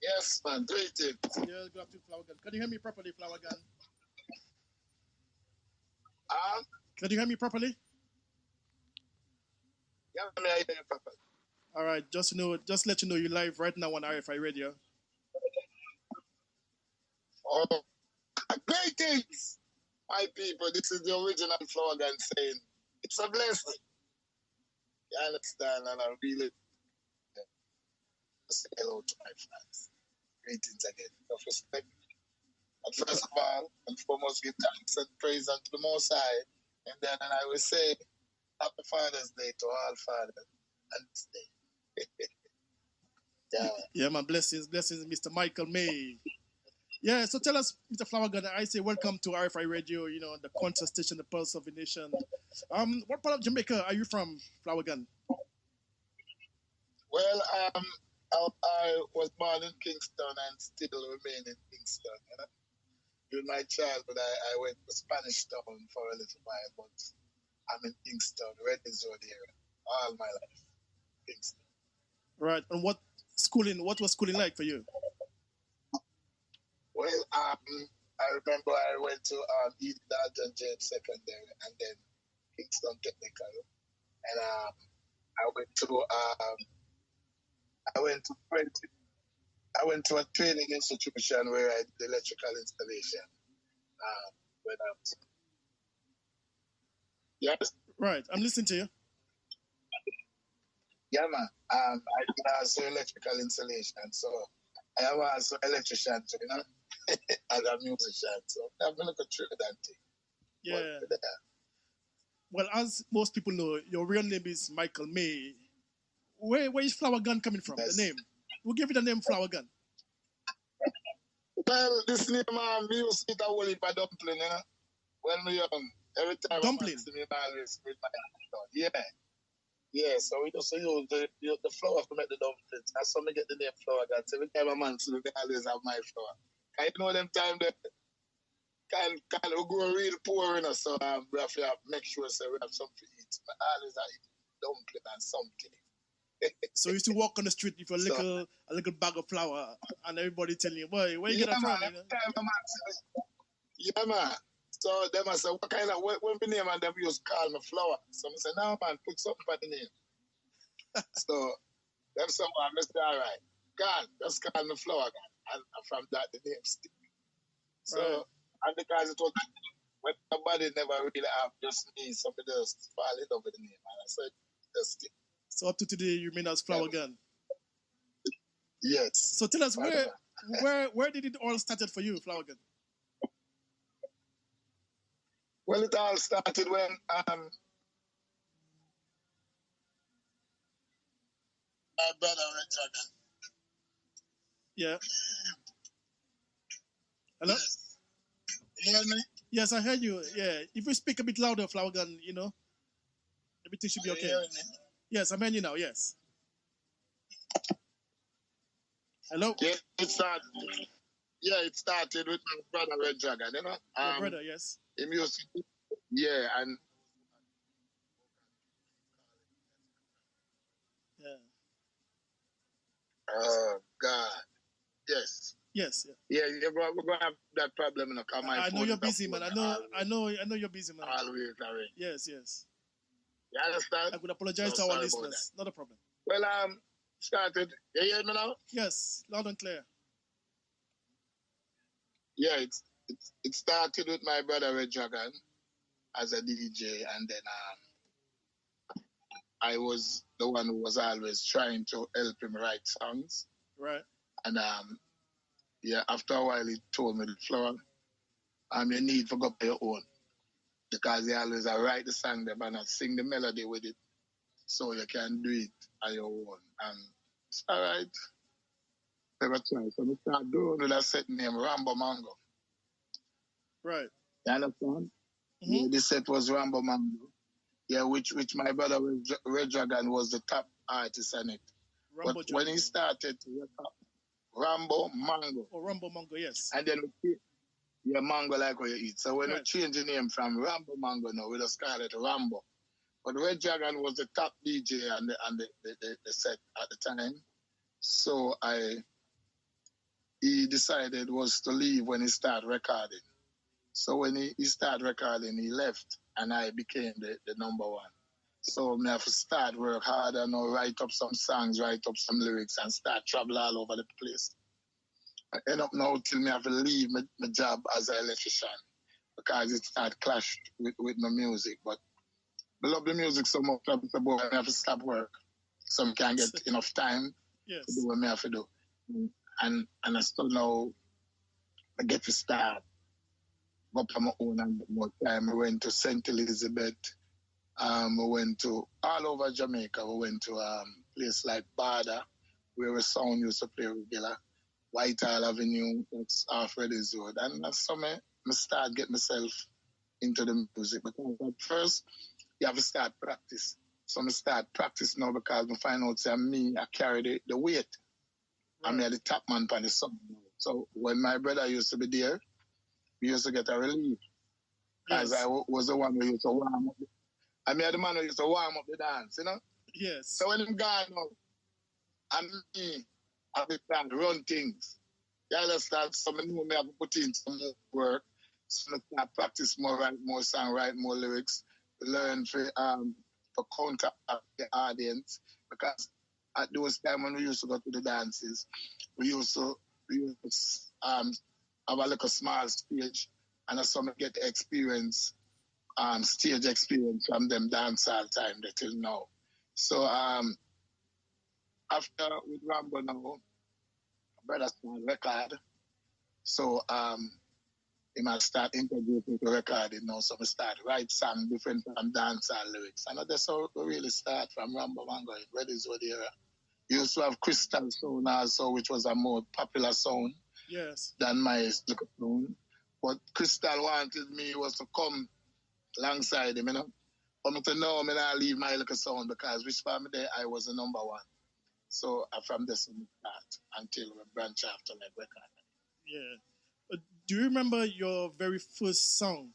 Yes, man. Greetings. Yeah, good afternoon, Flourgon. Can you hear me properly, Flourgon? Can you hear me properly? Yeah, I hear you properly. All right, just let you know you're live right now on RFI Radio. Oh, greetings, my people. This is the original Flourgon saying, it's a blessing. You understand? And I really say hello to my fans. Greetings again. Of respect. And first of all, and foremost, give thanks and praise unto the Most High. And then I will say, Happy Father's Day to all fathers and this day. Yeah, man. Blessings, Mr. Michael May. Yeah, so tell us, Mr. Flourgon, I say welcome to RFI Radio, the concert station, the pulse of the nation. What part of Jamaica are you from, Flourgon? Well, I was born in Kingston and still remain in Kingston. During my childhood, I went to Spanish Town for a little while, but I'm in Kingston, Redlands Road area, all my life. Kingston. Right, and what was schooling like for you? Well, I remember I went to Eden Dalton James Secondary and then Kingston Technical, and I went to a training institution where I did electrical installation. When I was... Yes. Right, I'm listening to you. Yeah, man. I did also electrical installation, so I am also an electrician, too, as a musician. So I'm going to go through that thing. Yeah. Well, as most people know, your real name is Michael May. Where is Flourgon coming from? Yes. The name. Who gave you the name Flourgon? Well, this name, we used to eat a whole heap of dumpling, when we young. Every time dumpling? I always with my hand. Yeah. Yeah, so we just use the flour to make the dumplings. That's how we get the name Flourgon. So every time a man see me, they always have my flour. I know them time that can we go real poor, so we have to make sure we have something to eat. I always eat dumpling and something. So you used to walk on the street with a little bag of flour, and everybody telling you, boy, where you get that from? Yeah, man. So they must say, what kind of, when we name and them used to call me flour. So I say, no, man, put something for the name. So them someone, I say, all right, God, just call me flour. And from that, the name stick. So, right. And because it was, when nobody never really have just me, somebody else fall in love with the name. And I said, just stick. So up to today, you mean as Flourgon? Yes. So tell us, where did it all started for you, Flourgon? Well, it all started when my brother went jogging. Yeah. Hello? Yes. You hear me? Yes, I heard you. Yeah. If we speak a bit louder, Flourgon, everything should be okay. Yes, I'm hearing you now, yes. Hello? Yeah, it started with my brother Red Dragon, Your brother, yes. The music, yeah, and... Yeah. Oh, God. Yes. Yes, yeah. Yeah, we're going to have that problem, I know you're busy, man. I know you're busy, man. Always, already. Yes, yes. You understand? I would apologize to our listeners. Not a problem. Well, started. You hear me now? Yes, loud and clear. Yeah, it started with my brother Red Dragon as a DJ, and then I was the one who was always trying to help him write songs. Right. And after a while he told me, Flour, you need to go by your own. Because he always write the song them and sing the melody with it. So you can do it on your own. And it's all right. Never try. So we start doing with a set name, Rambo Mango. Right. You understand? Mm-hmm. Yeah, the set was Rambo Mango. Yeah, which my brother Red Dragon was the top artist on it. Rambo but when he started to record Rambo Mango. Oh, Rambo Mango, yes. And then mango like what you eat. So when we change the name from Rambo Mango now, we just call it Rambo. But Red Dragon was the top DJ and the set at the time. So I he decided was to leave when he started recording. So when he started recording, he left, and I became the number one. So I have to start work hard and write up some songs, write up some lyrics, and start travel all over the place. I end up now till me have to leave my job as an electrician because it started clashed with my music. But I love the music so much that I have to stop work so I can get enough time to do what I have to do. And I still now I get to start up on my own and more time. I went to St. Elizabeth. We went to all over Jamaica. We went to place like Bada, where a sound used to play regular. Whitehall Avenue, that's off Reddy's Road. And that's how I start getting myself into the music. Because at first, you have to start practice. So I start practice now because I find out that I carry the weight. Right. I'm the top man on the song. So when my brother used to be there, we used to get a relief. Because I was the one who used to warm up. I mean, the man who used to warm up the dance, you know? Yes. So when I'm gone now, and me, I start run things. You understand? So I know I have to put in some more work. So I start practice more, write more song, write more lyrics, learn for contact the audience. Because at those times when we used to go to the dances, we used to have a little small stage, and that's how I get experience. Stage experience from them dance all time till now. So after with Rambo now, brother started record. So he might start integrating the recording now. So we start write song different from dance lyrics. And that's how we really start from Rambo Mango in Reddy's Road era. You used to have Crystal Sound also, which was a more popular sound than my little sound. But Crystal wanted me was to come alongside him, you know. For me to know, I not leave my little sound because which part me there I was the number one. So from this start until we branch after like record. Yeah. Do you remember your very first song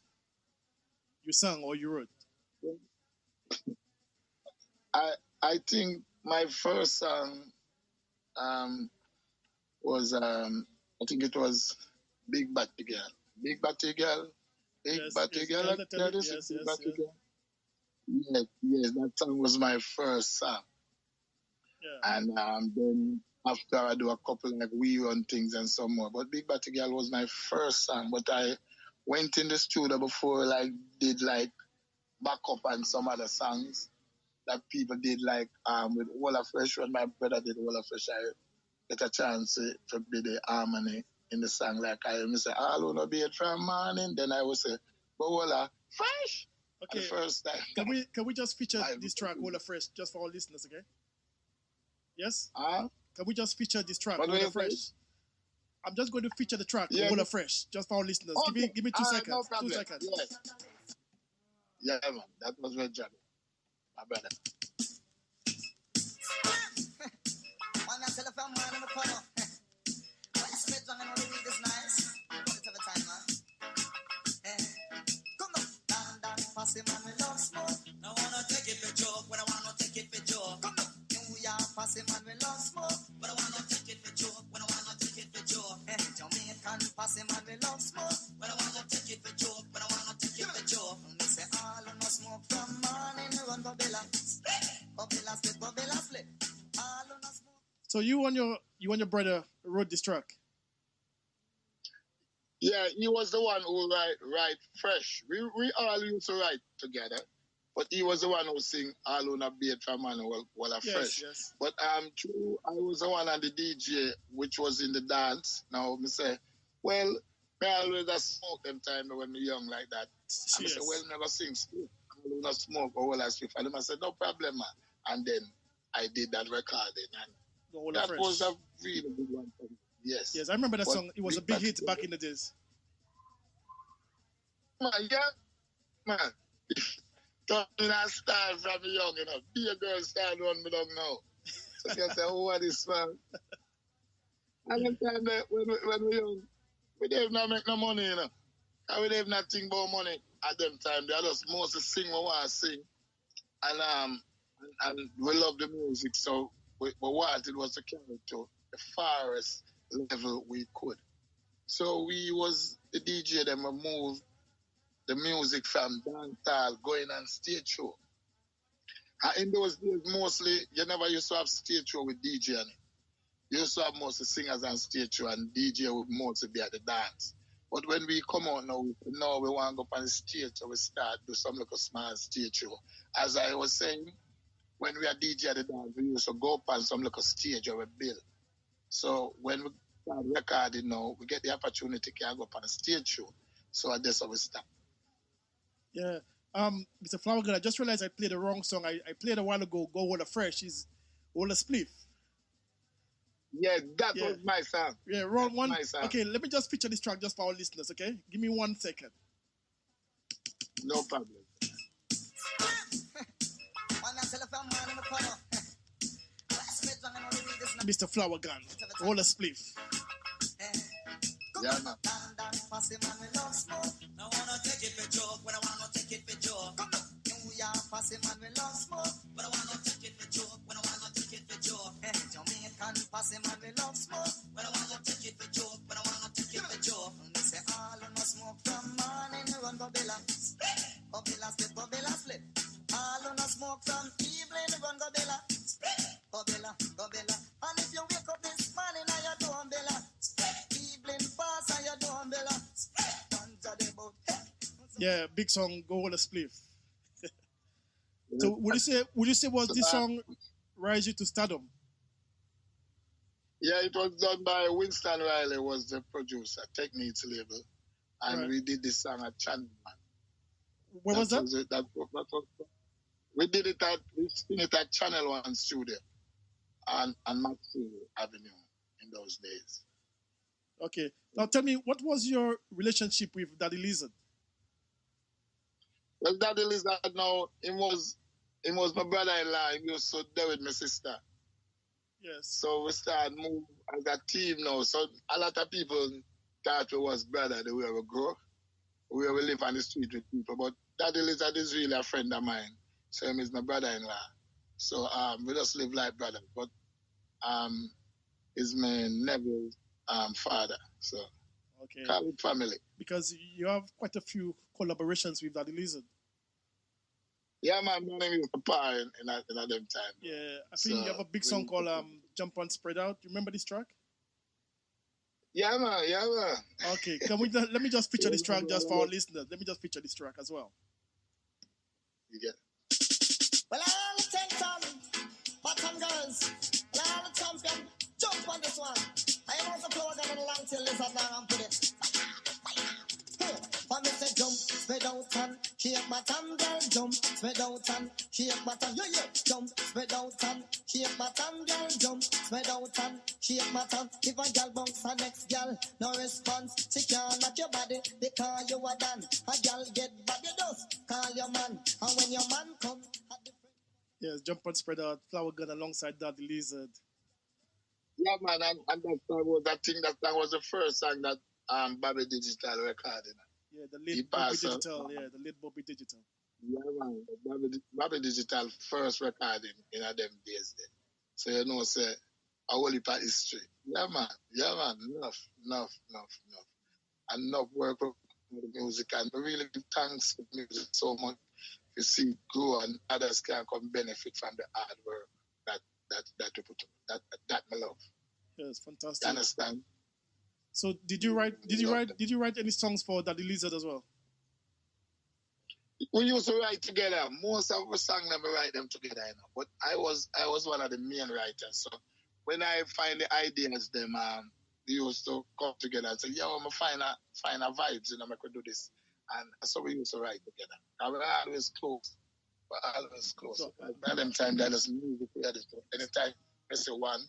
you sang or you wrote? I think my first song was I think it was Big Batty Girl. Big Batty Girl. Big Batty Girl. Yes, that song was my first song. Yeah. And then after I do a couple like We Run things and some more. But Big Batty Girl was my first song. But I went in the studio before did backup and some other songs that people did with Walla Fresh. When my brother did Walla Fresh, I get a chance to be the harmony in the song. Like I say, all on be it from morning. Then I would say, but Walla Fresh. Okay. The first time. Can we just feature this track Walla Fresh just for our listeners, okay? Yes? Can we just feature this track Walla Fresh? I'm just going to feature the track Walla Fresh just for our listeners. Okay. Give me 2 seconds. No problem. 2 seconds. Yes. Yeah, man. That was my job. My brother. I wanna take it for joke, but I wanna take it for joke. New York posse man, we love smoke, but I wanna take it for joke, but I wanna take it for joke. Jamaican posse man, we love smoke, but I wanna take it for joke, but I wanna take it for joke. Me say all of no smoke from morning, we run Bobilla split, Bobilla split. All of no smoke. So you and your brother wrote this track. Yeah, he was the one who write Fresh. We all used to write together, but he was the one who sing All on a Beat from Man Walla Fresh. Yes. But true, I was the one on the DJ, which was in the dance. Now me say, well, me always a smoke them time when me young like that. And I say, well, never sing still. All on a smoke or all I speak. And I said, no problem, man. And then I did that recording, and that was a really good one for me. Yes, I remember that song. It was a big hit back in the days. Man, man. Talking that style from young, you know. Be a girl style run me down now. So you can say, oh, what is man? And the time that when we young, we didn't make no money, you know. And we didn't think about money at them time. They just mostly sing what we want to sing. And we love the music, so we wanted was to carry to the forest level we could. So we was the DJ that moved the music from dancehall going on stage show. And in those days, mostly, you never used to have stage show with DJ on it. You used to have mostly singers on stage show and DJ would mostly be at the dance. But when we come out now, we want to go up on the stage, so we start do some little small stage show. As I was saying, when we are DJ at the dance, we used to go up on some little stage or we build. So when we start recording now, we get the opportunity to go up on a stage show. So that's how we start. Yeah. Mr. Flourgon, I just realized I played the wrong song. I played a while ago, Go Hold a Fresh, is Hold a Spliff. Yeah, that was my song. Yeah, wrong one. My song. Okay, let me just feature this track just for our listeners, okay? Give me 1 second. No problem. Mr. Flourgon, Hold a Spliff. Yeah, man. I wanna take it for joke, when I wanna take it for joke. New York passing man we love smoke, but I wanna take it for joke, when I wanna take it for joke. Jamaican passing man we love smoke, but I wanna take it for joke, when I wanna take it for joke. And they say all on the smoke from morning run Gobilla, Gobilla split, Gobilla split. All on the smoke from evening run Gobilla, Gobilla, Gobilla. And if you wake up this morning and you don't Bella, evening pass and you don't Bella. Yeah, big song, Go Hold a Spliff. So would you say was this song rise you to stardom? Yeah, it was done by Winston Riley, was the producer, Techniques label, and we did this song at Channel Man. Where was that? We did it at Channel One studio on Maxwell Avenue in those days. Okay, now tell me, what was your relationship with Daddy Lizard? Well, Daddy Lizard now, he was my brother-in-law. He used to there with my sister. Yes. So we started move as a team now. So a lot of people thought we was brother the way we grow. We live on the street with people. But Daddy Lizard is really a friend of mine. So him is my brother-in-law. So we just live like brother. But he's my nephew's father. So call it family. Because you have quite a few collaborations with Daddy Lizard. Yeah, man, my name is Papa in them time. Yeah, I think you have a big song called Jump and Spread Out. You remember this track? Yeah, man. Okay, let me just feature this track just for our listeners. Let me just feature this track as well. You get it. Well, all the ten bottom girls, all the champion, jump on this one. I am also Flourgon and long till Lizard now and put it. For me say jump, spread out and shake bottom girl, jump, spread out and shake bottom, yeah, jump, spread out and shake bottom girl, jump, spread out and shake bottom. If a girl bounce her next girl, no response, she can't knock your body because you are done. A girl get body dust, call your man, and when your man come, yes, jump and spread out, Flourgon alongside Daddy Lizard. Yeah, man, and that song was the first song that Bobby Digital recorded. Yeah, the late Bobby Digital. Yeah, the late Bobby Digital. Yeah, man, Bobby Digital first recording in them days. Then. So you know, say a whole heap of history. Yeah, man, enough. Enough work with the music, and I really thanks for the music so much. You see it grow, and others can come benefit from the hard work that you put that I love. Yes, fantastic. You understand? So did you write any songs for Daddy Lizard as well? We used to write together. Most of the songs never write them together, you know. But I was one of the main writers. So when I find the ideas, them we used to come together and say, "Yo, I'm find a vibes, you know, I could do this." And so we used to write together. And we're always close. So, by them time, there is music together. Anytime I say one,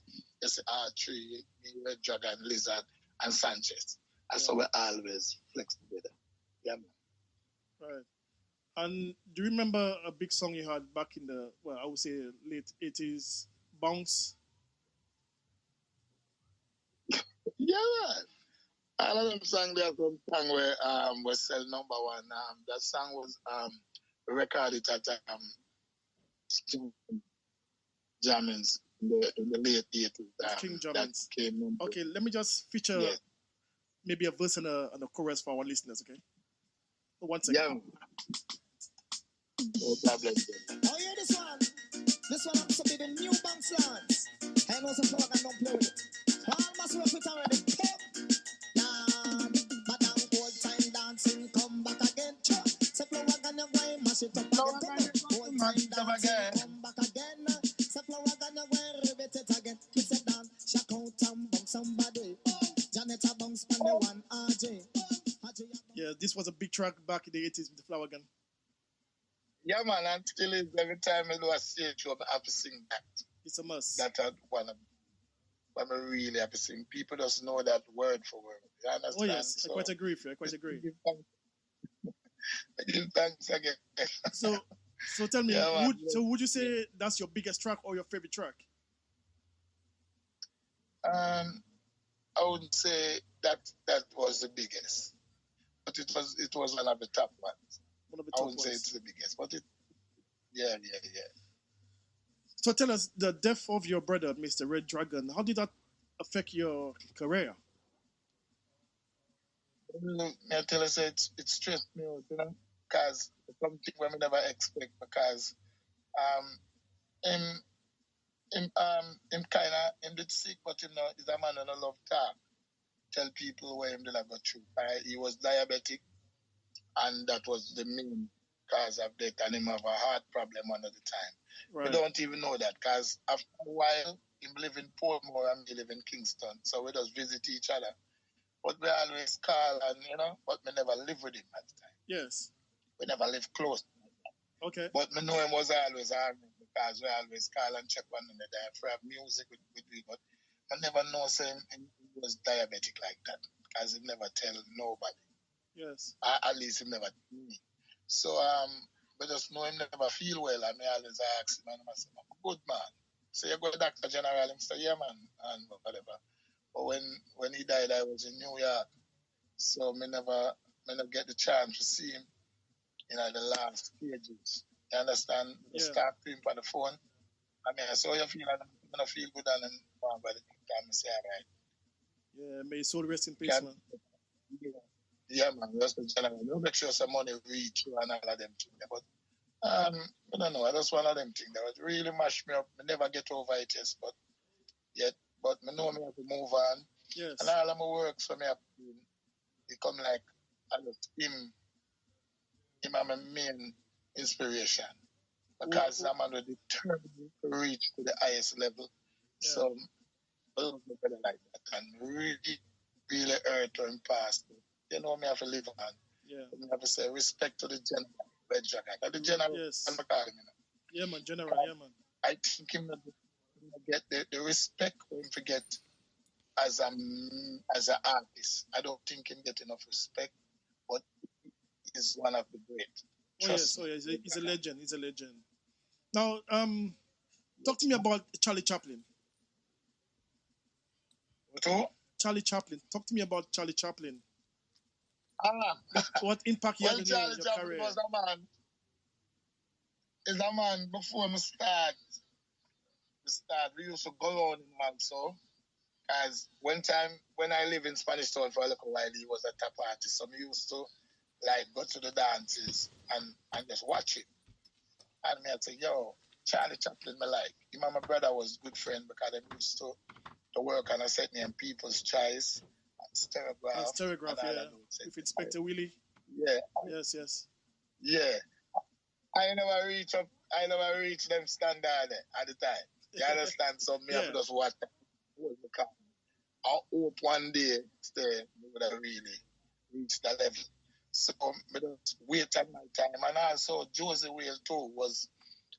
I say R3, Red Dragon, Lizard, and Sanchez. And so we always flex together. Yeah, man. Right. And do you remember a big song you had back in the, well, I would say late 80s, Bounce? Yeah, man. All of them songs, there's some song where was sell number one. That song was recorded at Jammins in the late 80s. King That Drummins. came into, Okay, let me just feature yes. maybe a verse and a chorus for our listeners, okay? 1 second. Yeah. No problem. Oh, yeah, this one. This one has to be the new Banks Lands. I know some Flourgon don't play with it. All must work with already. Nah, madam, old time dancing, come back again. Say Flourgon, you're going mash it up again. Old time dancing, come back again. Say Flourgon, you're going rivet it again. He said down, shock out and bump somebody. Janet a bounce pan the one RJ. Yeah, this was a big track back in the 80s with the Flourgon. Yeah, man, and still is every time I do a stage show, I have to sing that. It's a must. That's one of I'm really happy to sing. People just know that word for word. You understand? Oh, yes, so, I quite agree with you. I quite agree. I give thanks again. So tell me, Yeah, would you say that's your biggest track or your favorite track? I wouldn't say that was the biggest, but it was one of the top ones. One of the I top wouldn't say ones. it's the biggest, but yeah. So tell us, the death of your brother, Mr. Red Dragon, how did that affect your career? I tell you, it stressed me out, you know, because something we never expect, because him did sick, but him is a man who no love talk. Tell people where him did not go through. He was diabetic, and that was the main cause of death, and him have a heart problem under the time. Right. We don't even know that, because after a while, him live in Portmore and me live in Kingston, so we just visit each other. But we always call, and but we never live with him at the time. Yes. We never live close. Okay. But me know him was always army, because we always call and check on him for music with me. But I never know him he was diabetic like that, because he never tell nobody. Yes. At least he never tell me. So we just know him never feel well, and me always ask him, and I say, good man. So you go to Dr. General, and say, yeah man, and whatever. But when he died, I was in New York, so me never get the chance to see him the last stages. You understand? Just talk to him on the phone. I mean, I saw you feel, and I'm gonna feel good, and then by the time I say, all right. Yeah, may his soul rest in peace, man. Yeah, man, just the general. We'll make sure some money reach you and all of them things. But I don't know, that's one of them things that would really mash me up. I never get over it, yes, but I know me have to move on. Yes. And all of my work for me have become like him I'm a main inspiration. Because I'm under determined to reach to the highest level. Yeah. So I don't know better like that. And really hurt or past. Me have to live on. Yeah. Me have to say respect to the general. Red Dragon. The general. Yes. Yeah, man, general. Yeah, man. I think him get the respect for him to get as an artist. I don't think him get enough respect, but he's one of the great. Oh yes, he's a legend. He's a legend. Now, talk to me about Charlie Chaplin. Who? Charlie Chaplin. Talk to me about Charlie Chaplin. What impact he had in your career? Was a man. Is a man before me start. We used to go on him also. As when I live in Spanish Town for a little while, he was a top artist. So we used to go to the dances and just watch it. And me I'd say, yo, Charlie Chaplin me like. Him and my brother was good friend, because they used to work on a set named People's Choice and Stereograph. Yeah. With Inspector Willie. Yeah. Yes. Yeah. I never reach them standard at the time. You understand? So me have to just watch them. I hope one day we would have really reached that level. So I just wait at my time. And also Josie Whale too was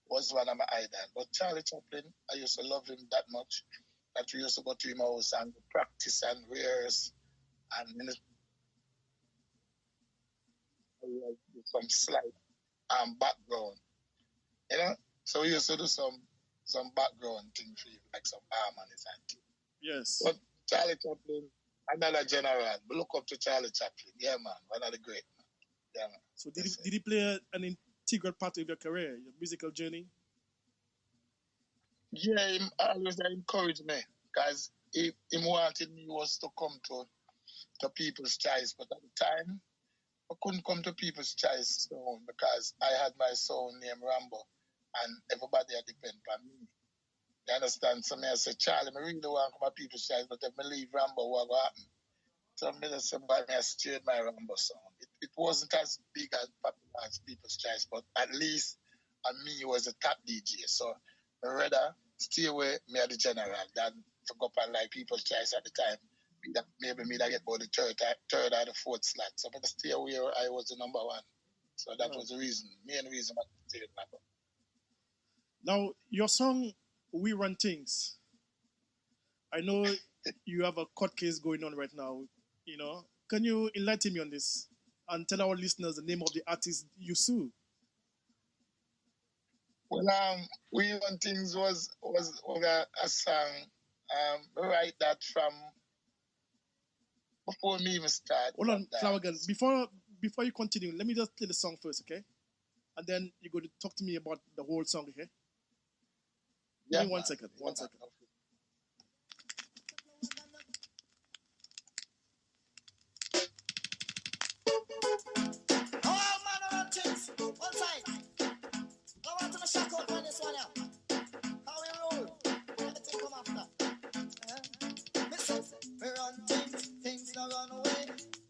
one of my idols. But Charlie Chaplin, I used to love him that much that we used to go to him house and practice and rehearse and some slight background. So we used to do some background thing for you, like some harmonies and things. Yes. But Charlie Chaplin, another general. Look up to Charlie Chaplin. Yeah, man. One of the great, man. Yeah, man. So did he play an integral part of your career, your musical journey? Yeah, him always encouraged me because him wanted me was to come to People's Choice, but at the time I couldn't come to People's Choice soon because I had my son named Rambo and everybody had depend on me. You understand? So me I said, Charlie, I really want to come to People's Choice, but if I leave Rambo, what will happen? So me just said, boy, me I steered my Rambo song. It wasn't as big as popular as People's Choice, but at least me was a top DJ. So I rather stay away me at the general than to go up and like People's Choice at the time. Maybe me that get about the third or the fourth slot. So I stay away where I was the number one. So that was the main reason I stayed my number. Now, your song "We Run Things." I know you have a court case going on right now. You know, can you enlighten me on this and tell our listeners the name of the artist you sue? Well, "We Run Things" was a song. I write that from before me even start. Hold on, Flourgon. Before you continue, let me just play the song first, okay? And then you're going to talk to me about the whole song, okay? Yeah, Give me 1 second. 1 second. Oh, man, I run things. One side. I want to shock out on this one now. How we roll. Everything come after. Listen, we run things don't run away.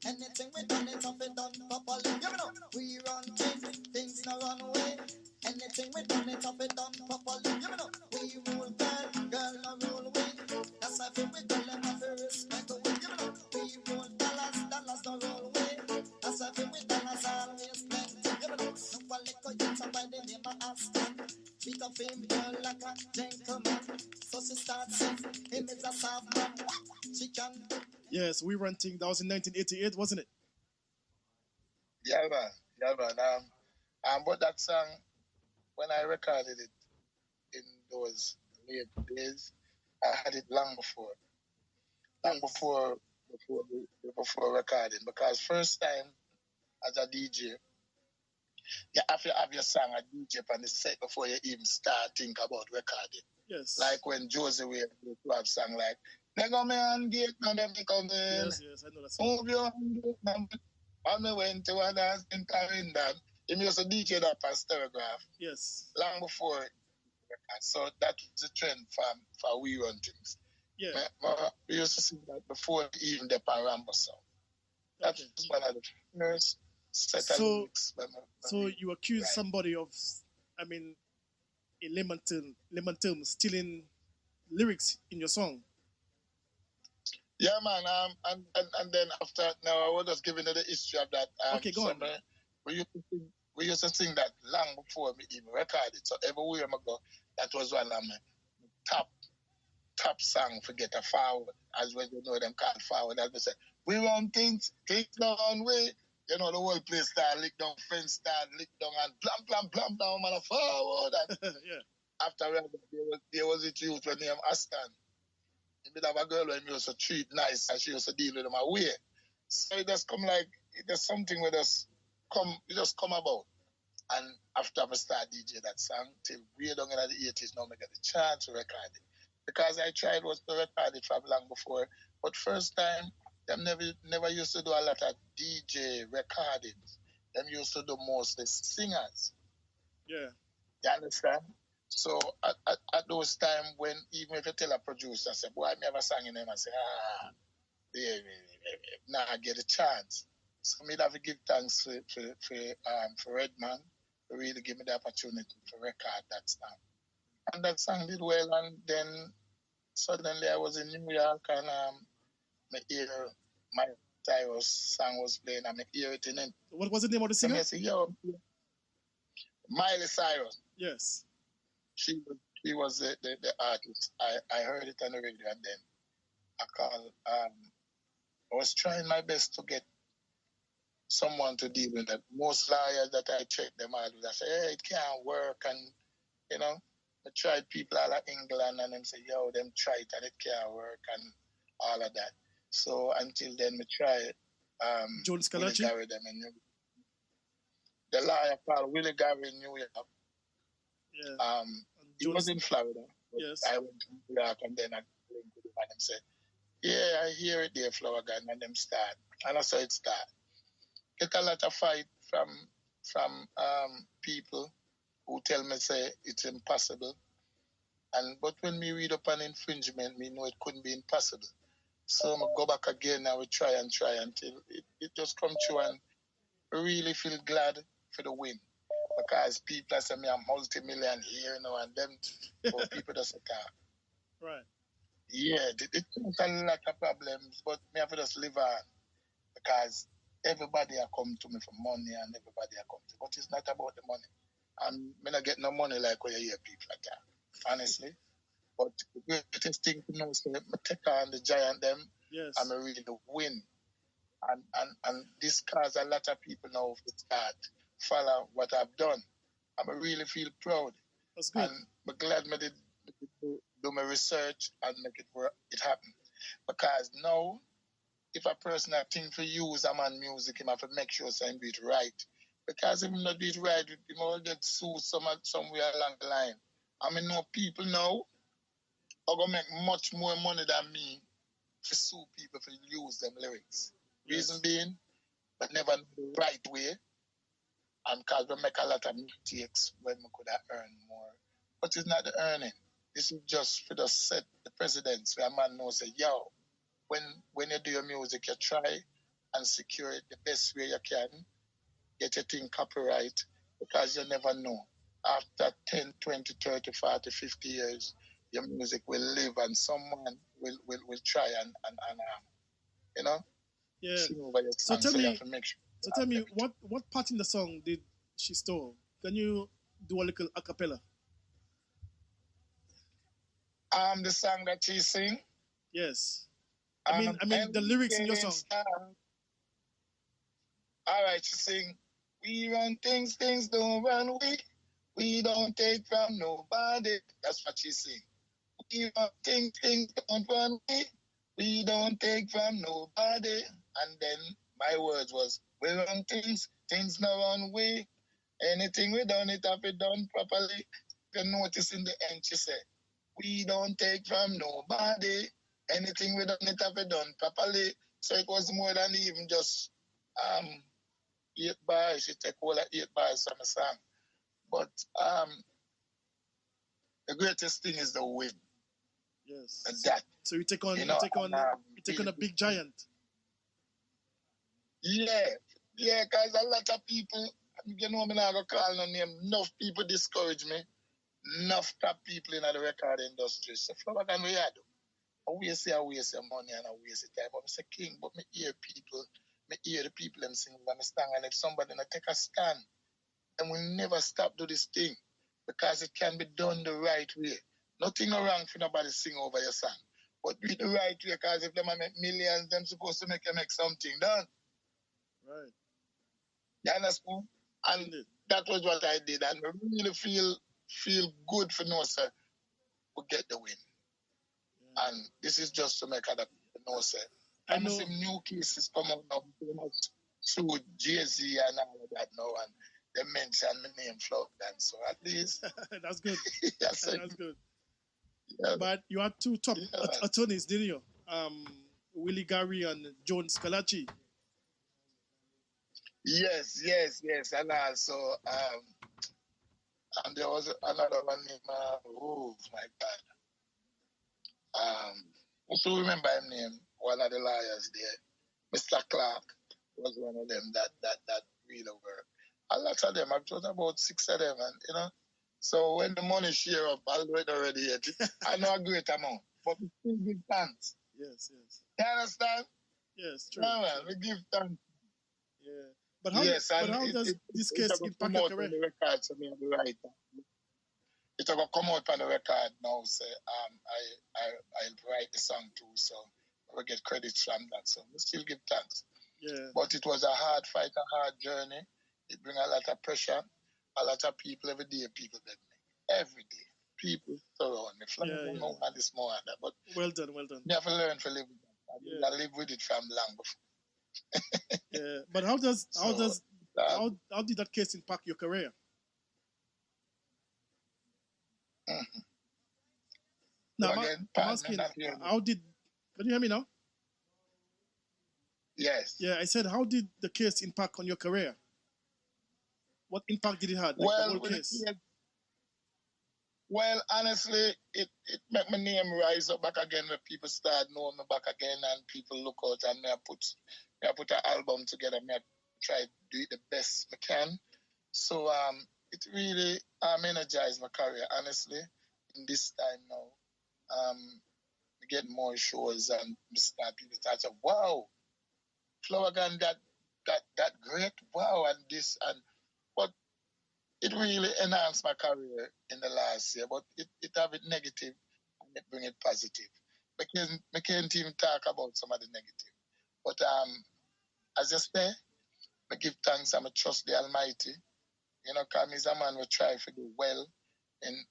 Anything we done, it done properly. You know, we run things don't run away. Anything we done, it done properly. You know, we rule girl no rule we. That's why we tell them have to respect we. You know, we rule dollars no roll away. That's why we dollars always plenty. You know, no one like you by the name of Aston. Treat a fame girl like a gentleman. So she starts singing, him is a soft man. She can. Yes, We Run Things. That was in 1988, wasn't it? Yeah, man. But that song, when I recorded it in those late days, I had it long before recording. Because first time as a DJ, you have to have your song a DJ on the set before you even start think about recording. Yes. Like when Josie Wade used to have song like, "They go me and gate, now them come in. Yes, I know that song. Move your hand, now." And we went to a dance in Clarendon. He used to DJ that on Stereograph. Yes. Long before it. So that was the trend for We Run Things. Yeah. We used to see that before even the Parambo song. That was one of the first set of lyrics. So you accused somebody of, in layman terms, stealing lyrics in your song. Yeah, man. And then after, now I was just giving you the history of that. Okay, go on. We used to sing that long before we even recorded. So everywhere I go, that was one of my top song for Get a Forward. As when you know them called Forward. As we say, we run things down way. You know, the whole place start lick down, fence start lick down, and blam down, man, forward. And yeah. After there was a youth named Aston. He would have a girl when he used to treat nice and she used to deal with him away. So it just come like, there's something with us it just come about. And after I start DJ that song, till way down in the 80s, now I get the chance to record it. Because I tried was to record it from long before. But first time, them never used to do a lot of DJ recordings. Them used to do mostly singers. Yeah. You understand? So at those times when even if you tell a producer, say, boy, I never sang in them, I say, now I get a chance. So me have to give thanks for Redman for really give me the opportunity to record that song. And that song did well, and then suddenly I was in New York and my ear, my Cyrus song was playing and I hear it in it. What was the name of the singer? And I say, yo, Miley Cyrus. Yes. She was the artist. I heard it on the radio and then I called. I was trying my best to get someone to deal with it. Most lawyers that I checked them out, I say, hey, it can't work. And, you know, I tried people out of England and them say, yo, them try it and it can't work and all of that. So until then, we tried John Scalacci? The lawyer called Willie Gary in New York. Yeah. He was in Florida. Yes. I went to New York and then I linked with him and them said, yeah, I hear it there, Flourgon, and them start. And I saw it start. Get a lot of fight from people who tell me say it's impossible. But when we read up on infringement, we know it couldn't be impossible. So I go back again and we try until it just come true, and really feel glad for the win. Because people say me a multi-million here, and them people just say, right. yeah, it caused a lot of problems, but me have to just live on. Because everybody are come to me for money and everybody are come to me. But it's not about the money. And me not get no money like when you hear people like that, honestly. But the greatest thing to know is that I take on the giant them and I really win. And this cause a lot of people now to start follow what I've done. I really feel proud. That's good. And I'm glad I did do my research and make it happen. Because now, if a person has thing to use a man music, he have to make sure he do it right. Because if he not do it right, he will get sued somewhere along the line. I mean, know people now are going to make much more money than me to sue people for use them lyrics. Reason being, but never the right way. And because we make a lot of mistakes when we could have earned more. But it's not the earning. This is just for the set the precedence where a man knows say, yo, when you do your music, you try and secure it the best way you can. Get your thing copyright, because you never know. After 10, 20, 30, 40, 50 years, your music will live and someone will try and sing over your song. So you have to make sure. So tell me, what part in the song did she stole? Can you do a little a cappella? The song that she sing? Yes. I mean the lyrics in your song. All right, she sing, we run things don't run we don't take from nobody. That's what she sing. We run things don't run we don't take from nobody. And then my words was, we run things no run we. Anything we done, it have been done properly. You can notice in the end, she said, we don't take from nobody. Anything we done, it have been done properly. So it was more than even just 8 bars. She take all 8 bars from the song. But the greatest thing is the win. Yes. And that. So you take on a big giant. Yeah, because a lot of people, I'm not going to call no name, enough people discourage me. Enough top people in the record industry. So Flourgon, we had I waste your money and I waste your time. But I say, King, but me hear the people them sing on the stand. And if somebody not take a stand, then we'll never stop do this thing. Because it can be done the right way. Nothing wrong for nobody sing over your song. But do it the right way, because if them make millions, them supposed to make something done. Right. You understand? And that was what I did. And I really feel good for no, sir, we get the win. Yeah. And this is just to make other people know, sir. I know some new cases come out now, through Jay-Z and all of that now, and they mention my name, Flourgon. So at least that's good. That's good. Yeah. But you had 2 top attorneys, didn't you? Willie Gary and Jones Kalachi. Yes. And also, and there was another one named, oh my God. I still remember his name, one of the lawyers there. Mr. Clark was one of them that really worked. A lot of them, I've told about 6 of them, and so when the money share up, I'll do it already yet. I know a great amount, but we still give thanks. Yes. You understand? Yes, true. No, man, we give thanks. Yeah. But how does this case impact your career? The record, so me the right. It will come out on the record now. So I'll write the song too, so we'll get credits from that. So we still give thanks. Yeah. But it was a hard fight, a hard journey. It bring a lot of pressure. A lot of people every day. People that me every day. People surround me. Flourgon, more and this more and that. But well done. You have to learn to live with it. I live with it from long before. Yeah, but how did that case impact your career? Now, Again, I'm pardon, asking, not hearing you. how did, can you hear me now? Yes. Yeah, I said, how did the case impact on your career? What impact did it have, like the Well, whole with the case? case, well, honestly, it make my name rise up back again when people start knowing me back again and people look out and me I put an album together, me I try to do it the best I can. So it really energized my career, honestly, in this time now. We get more shows and people start saying, wow, Flourgon that great, wow, and this and but it really enhanced my career in the last year, but it have it negative and it bring it positive. I can't even talk about some of the negative. But as I say, I give thanks and I trust the Almighty. You know, because he's a man who try to do well in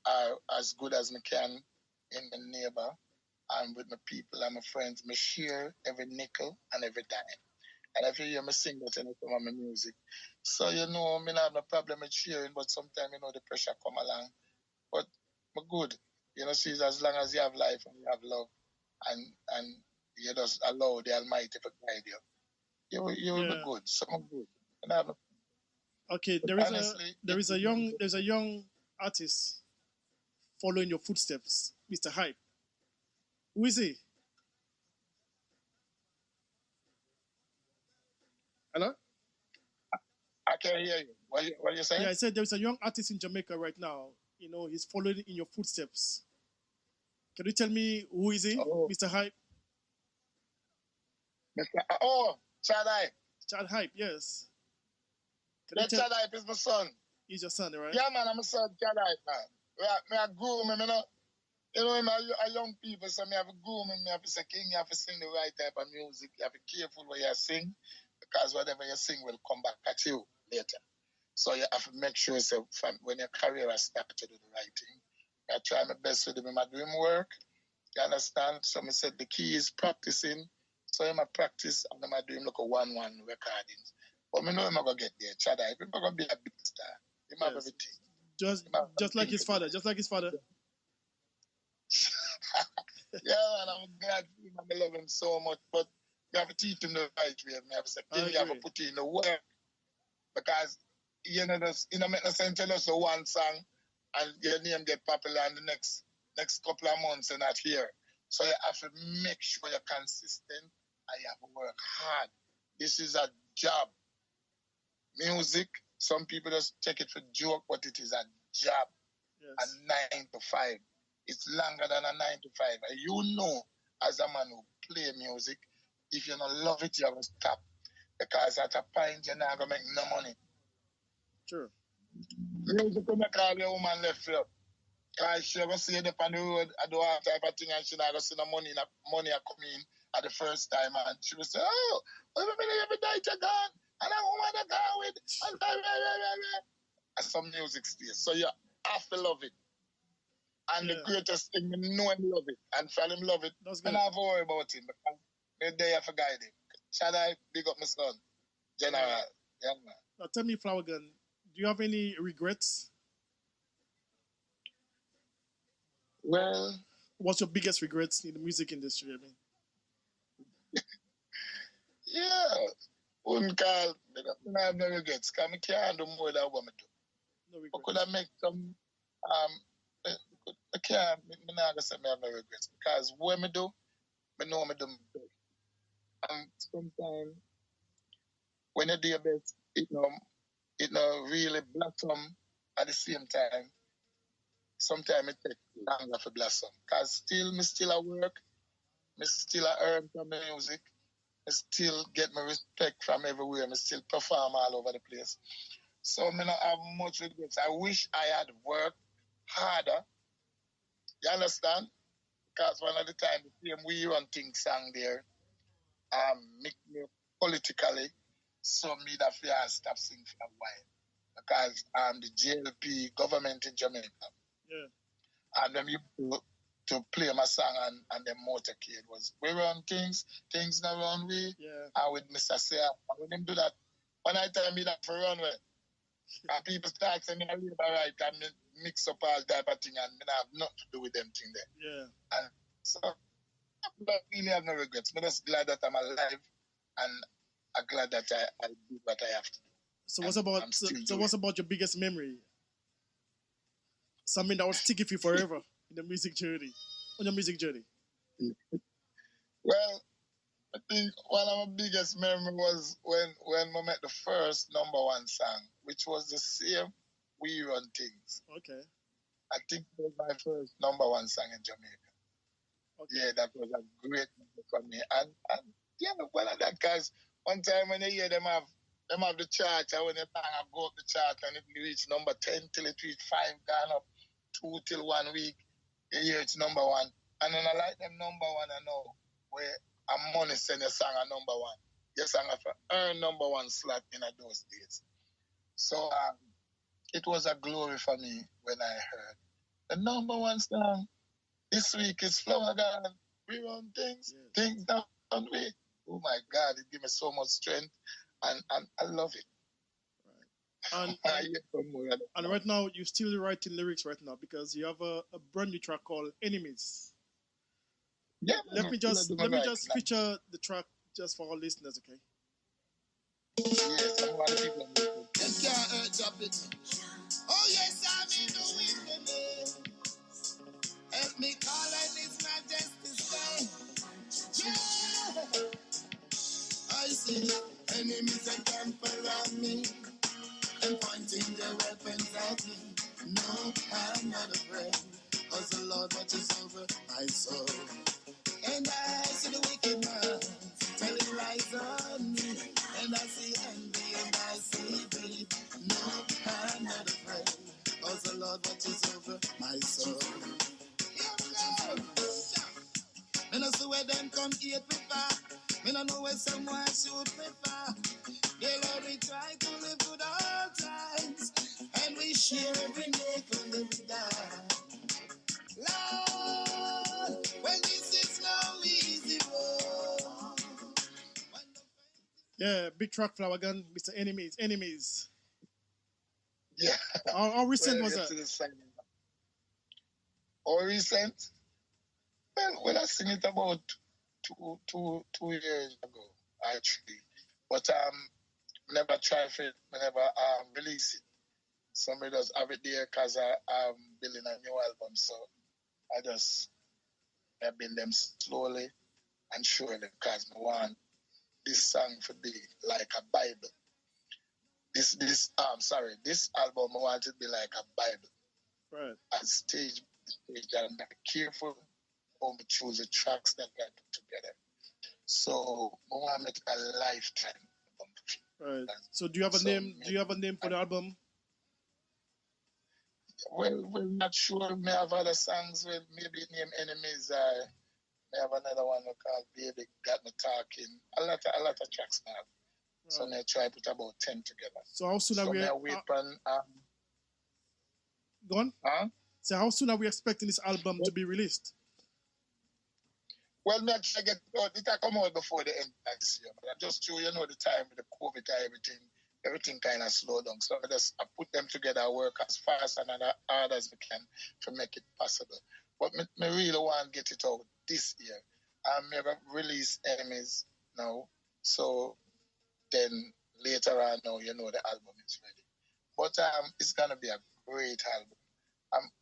as good as I can in my neighbor and with my people and my friends. I share every nickel and every dime. And if you hear me sing that in some of my music. So, you know, I mean, I have no problem with sharing, but sometimes, you know, the pressure come along. But I'm good. You know, see, as long as you have life and you have love and you just allow the Almighty to guide you, you will be good. So I'm good. And I have no, Okay, honestly, there's a young artist following your footsteps, Mr. Hype. Who is he? Hello? I can hear you. What you saying? Yeah, I said there's a young artist in Jamaica right now. You know, he's following in your footsteps. Can you tell me who is he, Mr. Hype? Chad Hype. Chad Hype, yes. Chad Hype is my son. He's your son, right? Yeah, man, I'm a son, Chad Hype, man. I groom him, you know. You know, I'm a young people, so I have to groom him. I have to say, King, you have to sing the right type of music. You have to be careful what you sing, because whatever you sing will come back at you later. So you have to make sure, so when your career has started to do the right thing, I try my best with him in my dream work. You understand? So I said the key is practicing. So I'm a practice and I'm doing like a 1-1 recordings. But I know I'm going to get there. Chad Hype, I'm going to be a big star. He have everything. Just like his father. Just like his father. Yeah, man, I'm glad I love him so much. But you have to teach him the right way. I have to say, you have to put in the work. Because, you know, make no sense to us one song and your name get popular in the next couple of months and not here. So you have to make sure you're consistent and you have to work hard. This is a job. Music, some people just take it for joke, but it is a job. Yes. A 9 to 5. It's longer than a 9 to 5. And you know, as a man who play music, if you don't love it, you have to stop. Because at a point, you're not going to make no money. Sure. Music will make all your woman left you. Because she ever see it up on the road, I do all type of thing, and she not going to see no money come in at the first time. And she will say, oh, wait a minute, every night you're gone. And a woman I gone with. And some music stays. So you have to love it. And the greatest thing, I know him love it. And for him love it, I don't have to worry about him. Because they're there for guide him. Shall I big up my son? General. Yeah, man. Now tell me, Flourgon, do you have any regrets? Well, what's your biggest regrets in the music industry? I mean, yeah, wouldn't call. I have no regrets. Cause I can't do more than what I do. No regrets. But could I make some? I can't. I'm not gonna say I have no regrets because what I do, I know I do my best. And sometimes when you do your best, it really blossom at the same time. Sometimes it takes longer for blossom. Because still at work, I still earn from the music, I still get my respect from everywhere, I still perform all over the place. So I don't have much regrets. I wish I had worked harder. You understand? Because one of the time the same we run things song there, make me politically, so me that I stop singing for a while. Because the JLP government in Jamaica. Yeah. And them used to play my song and the motorcade was we run things not run we. Yeah. And with Mr. Say, when them do that, when I tell me that for run way, and people start saying I live right, and mix up all type of thing and me not have nothing to do with them thing there. Yeah. And so I don't really have no regrets. I'm just glad that I'm alive and I'm glad that I do what I have to do. So what's about your biggest memory? Something that will stick with you forever in the music journey, on your music journey. Well, I think one of my biggest memory was when we met the first number one song, which was the same We Run Things. Okay. I think it was my first number one song in Jamaica. Okay. Yeah, that was a great moment for me. And yeah, one of that guys, one time when you hear them have the chart, and when they go up the chart and it reach number 10 till it reach 5, gone up 2 till 1 week, you hear it's number one. And then I like them number one, I know, where I'm money send a song a number one. Your song have to earn number one slot in those days. So it was a glory for me when I heard the number one song this week is Flourgon. We Run Things, Things Down We. Oh my God, it gave me so much strength, and I love it. Right. And right now, you're still writing lyrics right now because you have a brand new track called Enemies. Yeah. Let me just feature the track just for our listeners, okay? Yes, I'm one of the people. Oh yes, I'm in the wilderness. Help me call on His Majesty's name. Yeah. I see enemies that camp around me and pointing their weapons at me. No, I'm not afraid, 'cause the Lord watches over my soul. And I see the wicked man telling lies on me, and I see envy and I see greed. No, I'm not afraid, 'cause the Lord watches over my soul. Me no see where them come eat me far. Me no know where someone should prefer. They Lord, we try to live good all times, and we share every nickel and every dime. Lord, when this is no easy road. Yeah, big track, Flourgon, Mr. Enemies. Yeah. How recent was that? How recent? Well, I sing it about two years ago, actually. But never try for it, never release it. Somebody does have it there because I'm building a new album, so I've been them slowly and surely because I want this song to be like a Bible. This album I want it to be like a Bible. Right. And stage and be careful how we choose the tracks that we put together. So I want to make a lifetime album. Right. So do you have a name? Do you have a name for the album? Well, we're not sure. We may have other songs with maybe name Enemies. We have another one called Baby Got Me Talking. A lot of tracks now. Right. So I try to put about 10 together. So how soon are we? Go on. Huh? So how soon are we expecting this album to be released? Well, me try get it come out before the end of this year. But I just show the time with the COVID and everything kind of slowed down. So I put them together, work as fast and hard as we can to make it possible. But me really want to get it out this year. I never release Enemies now. So then later on now, the album is ready. But it's gonna be a great album.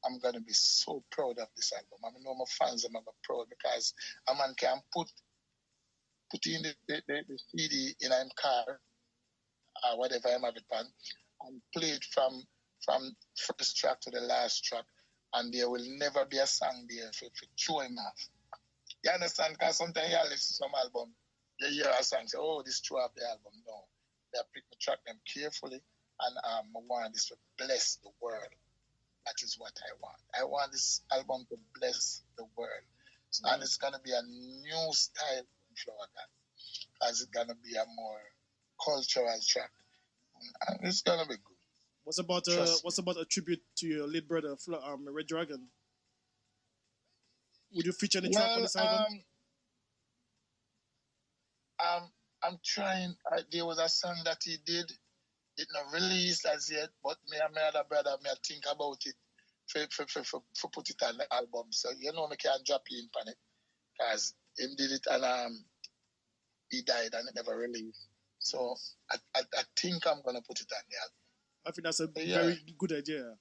I'm gonna be so proud of this album. I know my fans are gonna be proud because a man can put in the CD in a car or whatever I'm having on and play it from first track to the last track, and there will never be a song there for throw him off. You understand? Because sometimes you listen to some album, you hear a song, say, oh, this throw off the album. No. They pick the track them carefully, and I want this to bless the world. That is what I want. I want this album to bless the world. And it's going to be a new style in Flourgon. As it's going to be a more cultural track. And it's going to be good. What's about a tribute to your late brother, Red Dragon? Would you feature any track on this album? I'm trying. There was a song that he did. It not released as yet, but me and my other brother, I think about it. for put it on the album. So you know me can drop in on it because him did it and he died and it never released. So I think I'm gonna put it on the album. I think that's a very good idea.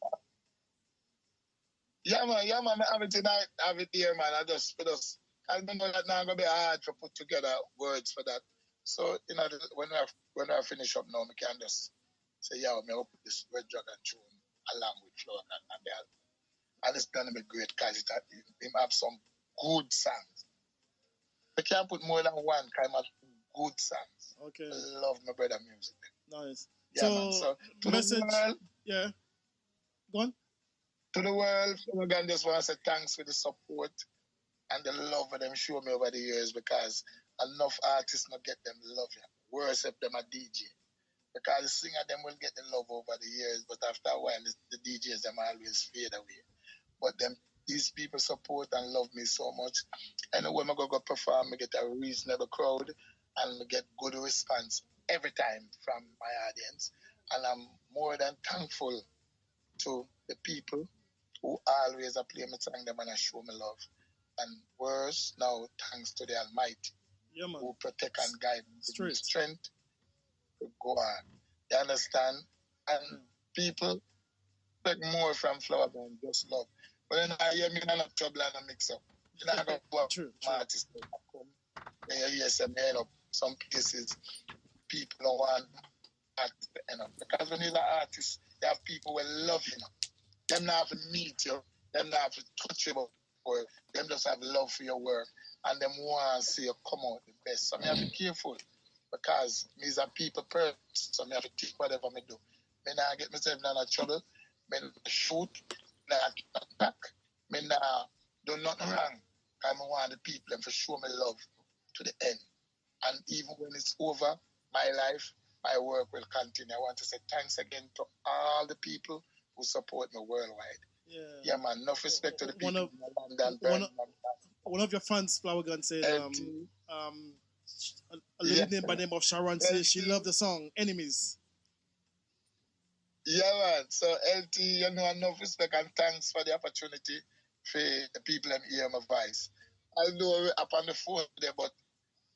Yeah, man. I have it tonight. I have it here, man. I know that now gonna be hard to put together words for that. So when I finish up now, I can just say, yeah, me will put this Red Dragon tune along with Flourgon and the album. And it's gonna be great because it have some good songs. I can't put more than one kind of good songs. Okay. I love my brother music. Nice. Yeah, man. So to message. the world, yeah. Go on. To the world, I just want to say thanks for the support and the love that them show me over the years because enough artists not get them love. Worse if them a DJ. Because the singer them will get the love over the years, but after a while the DJs them always fade away. But these people support and love me so much. And when I go perform, I get a reasonable crowd and I get good response every time from my audience. And I'm more than thankful to the people who always play me song them and I show me love. And worse now, thanks to the Almighty, who protect and guide me with strength to go on. You understand? And people expect more from Flourgon than just love. But then I hear me in a trouble and a mix up. You know, I go to artists that come. You hear some end up some places people don't want art to end up. Because when you're an artist, you have people who love you. Them not have to meet you, them not have to touch you, or them just have love for your work, and them want to see you come out the best. So I have to be careful because me is a people person, so I have to take whatever I do. Me not get myself in a trouble, me not shoot, not attack, me not do nothing wrong. I want the people to show me love to the end. And even when it's over, my life, my work will continue. I want to say thanks again to all the people who support me worldwide. Yeah, man. Enough respect to the people in London. One of your fans, Flourgon, said a lady named by the name of Sharon says she loved the song Enemies. Yeah, man. So LT, enough respect and thanks for the opportunity for the people and hear my voice. I know up on the phone there, but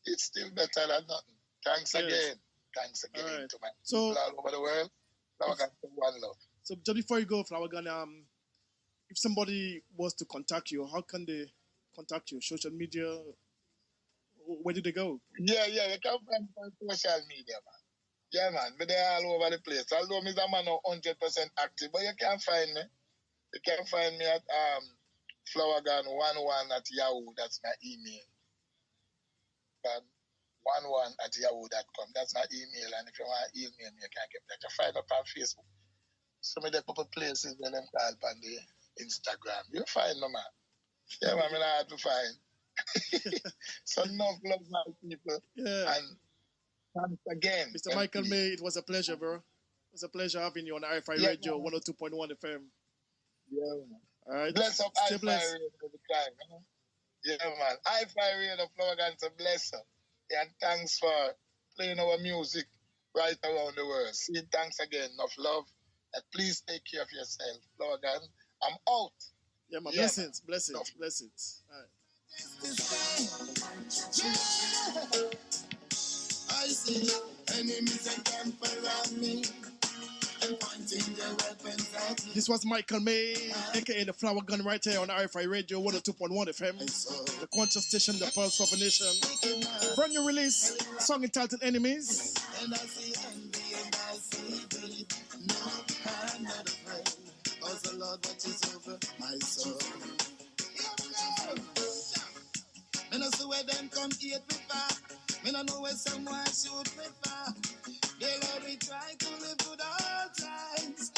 it's still better than nothing. Thanks again. Thanks again to my people all over the world. Flourgon, one love. So just before you go, Flourgon, if somebody was to contact you, how can they contact you? Social media? Where did they go? Yeah, you can find me on social media, man. Yeah, man, but they're all over the place. Although I'm not 100% active, but you can find me. You can find me at Flourgon11 at Yahoo. That's my email. 11 at yahoo.com. That's my email. And if you want to email me, you can get that. You find up on Facebook. Some of the couple places where them call on the Instagram. You'll find me, man. Yeah, man, I'm hard to find. So enough love, my people. Yeah. And thanks again. Mr. Michael May, it was a pleasure, bro. It was a pleasure having you on RFI Radio 102.1 FM. Yeah, man. All right. Bless up RFI Radio every time, man. Yeah, man. RFI Radio, Flourgon, to bless up. And thanks for playing our music right around the world. See, thanks again. Enough love. And please take care of yourself, Flourgon. I'm out. Yeah, man. Blessings. Blessings. All right. I see enemies encamp around me and pointing their weapons at me. This was Michael May, aka the Flourgon, right here on RFI Radio 102.1 FM, the conscious station, the pulse of a nation. Brand new release, song entitled Enemies. And I see envy and I see greed. No, I'm not afraid, cause the Lord watches over my soul. Me no see where them come eat me far. Me no know where someone shoot me far. The Lord we try to live good all times,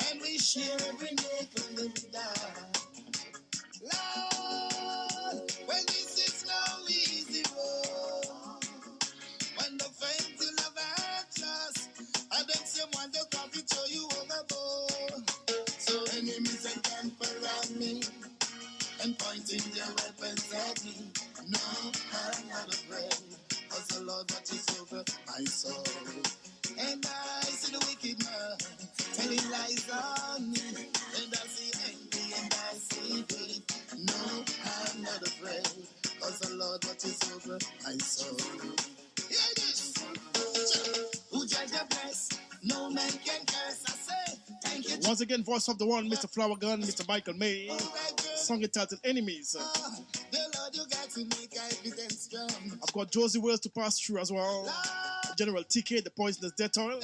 and we share every nickel and every dime. Lord, well this is no easy road. When the fame to love and trust, and then someone just come to throw you overboard. So enemies encamp around me and pointing their weapons at me. No, I'm not afraid, cause the Lord watches over my soul. And I see the wicked man telling lies on me, and I see envy Lord, what is over my soul? Hear this. Who judge the bless? No man can curse. I say, thank you. Once again, voice of the one, Mr. Flourgon, Mr. Michael May. Song entitled Enemies. The Lord, you got to make evidence strong. I've got Josie Wells to pass through as well. General TK, the Poisonous Death Oil.